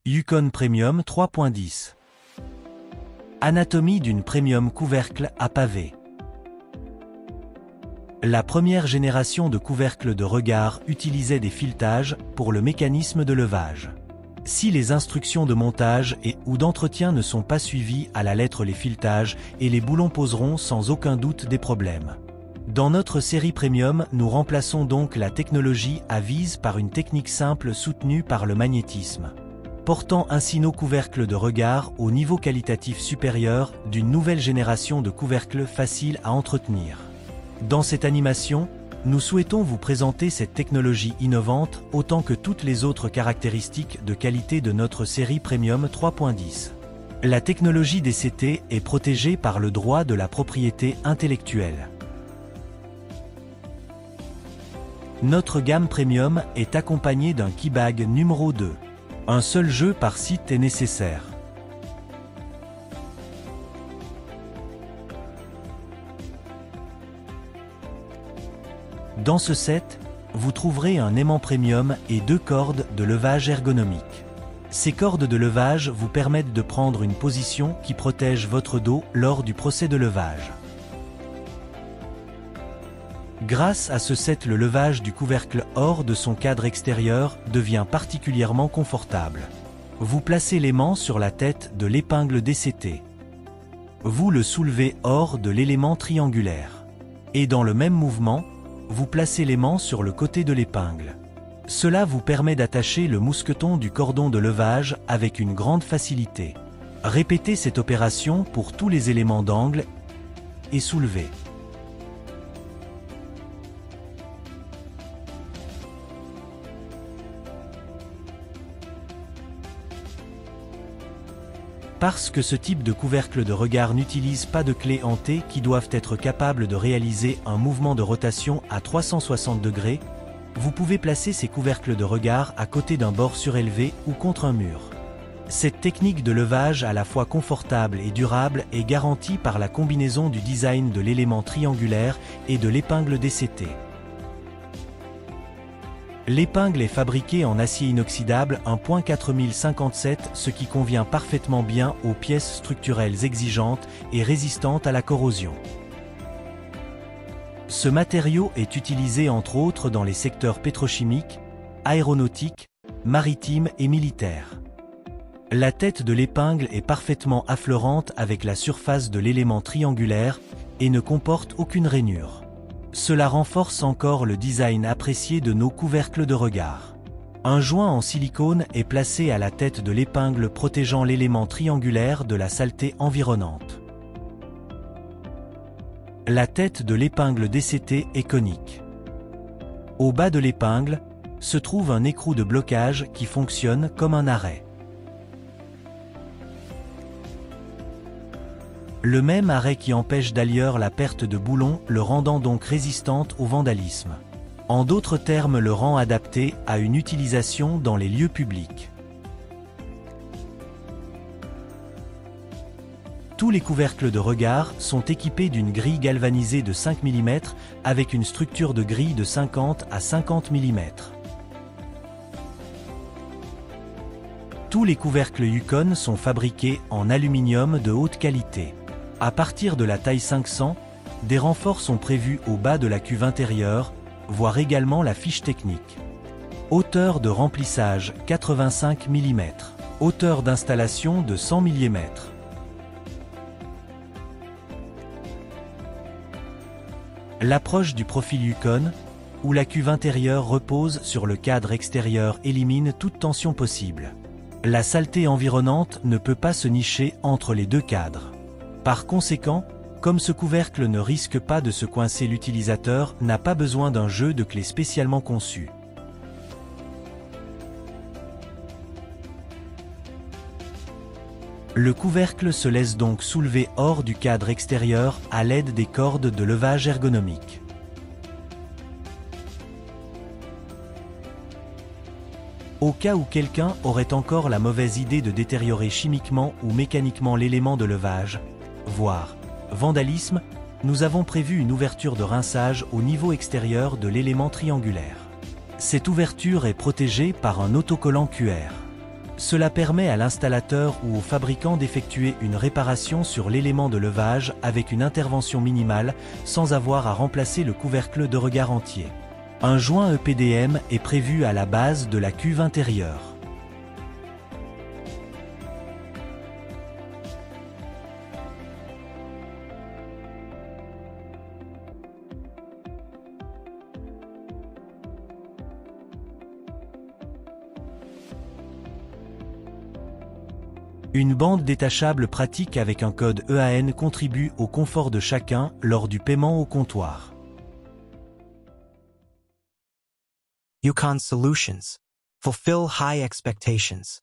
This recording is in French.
Yukon Premium 3.10. Anatomie d'une premium couvercle à pavé. La première génération de couvercles de regard utilisait des filetages pour le mécanisme de levage. Si les instructions de montage ou d'entretien ne sont pas suivies à la lettre, les filetages et les boulons poseront sans aucun doute des problèmes. Dans notre série Premium, nous remplaçons donc la technologie à vis par une technique simple soutenue par le magnétisme, portant ainsi nos couvercles de regard au niveau qualitatif supérieur d'une nouvelle génération de couvercles faciles à entretenir. Dans cette animation, nous souhaitons vous présenter cette technologie innovante autant que toutes les autres caractéristiques de qualité de notre série Premium 3.10. La technologie DCT est protégée par le droit de la propriété intellectuelle. Notre gamme Premium est accompagnée d'un keybag numéro 2. Un seul jeu par site est nécessaire. Dans ce set, vous trouverez un aimant premium et 2 cordes de levage ergonomique. Ces cordes de levage vous permettent de prendre une position qui protège votre dos lors du procès de levage. Grâce à ce set, le levage du couvercle hors de son cadre extérieur devient particulièrement confortable. Vous placez l'aimant sur la tête de l'épingle DCT. Vous le soulevez hors de l'élément triangulaire. Et dans le même mouvement, vous placez l'aimant sur le côté de l'épingle. Cela vous permet d'attacher le mousqueton du cordon de levage avec une grande facilité. Répétez cette opération pour tous les éléments d'angle et soulevez. Parce que ce type de couvercle de regard n'utilise pas de clés en T qui doivent être capables de réaliser un mouvement de rotation à 360 degrés, vous pouvez placer ces couvercles de regard à côté d'un bord surélevé ou contre un mur. Cette technique de levage à la fois confortable et durable est garantie par la combinaison du design de l'élément triangulaire et de l'épingle DCT. L'épingle est fabriquée en acier inoxydable 1.4057, ce qui convient parfaitement bien aux pièces structurelles exigeantes et résistantes à la corrosion. Ce matériau est utilisé entre autres dans les secteurs pétrochimiques, aéronautiques, maritimes et militaires. La tête de l'épingle est parfaitement affleurante avec la surface de l'élément triangulaire et ne comporte aucune rainure. Cela renforce encore le design apprécié de nos couvercles de regard. Un joint en silicone est placé à la tête de l'épingle protégeant l'élément triangulaire de la saleté environnante. La tête de l'épingle DCT est conique. Au bas de l'épingle se trouve un écrou de blocage qui fonctionne comme un arrêt. Le même arrêt qui empêche d'ailleurs la perte de boulons, le rendant donc résistante au vandalisme. En d'autres termes, le rend adapté à une utilisation dans les lieux publics. Tous les couvercles de regard sont équipés d'une grille galvanisée de 5 mm avec une structure de grille de 50 à 50 mm. Tous les couvercles Yukon sont fabriqués en aluminium de haute qualité. À partir de la taille 500, des renforts sont prévus au bas de la cuve intérieure, voir également la fiche technique. Hauteur de remplissage 85 mm. Hauteur d'installation de 100 mm. L'approche du profil Yukon, où la cuve intérieure repose sur le cadre extérieur, élimine toute tension possible. La saleté environnante ne peut pas se nicher entre les deux cadres. Par conséquent, comme ce couvercle ne risque pas de se coincer, l'utilisateur n'a pas besoin d'un jeu de clés spécialement conçu. Le couvercle se laisse donc soulever hors du cadre extérieur à l'aide des cordes de levage ergonomique. Au cas où quelqu'un aurait encore la mauvaise idée de détériorer chimiquement ou mécaniquement l'élément de levage, voire vandalisme, nous avons prévu une ouverture de rinçage au niveau extérieur de l'élément triangulaire. Cette ouverture est protégée par un autocollant QR. Cela permet à l'installateur ou au fabricant d'effectuer une réparation sur l'élément de levage avec une intervention minimale sans avoir à remplacer le couvercle de regard entier. Un joint EPDM est prévu à la base de la cuve intérieure. Une bande détachable pratique avec un code EAN contribue au confort de chacun lors du paiement au comptoir. Yukon Solutions. Fulfill high expectations.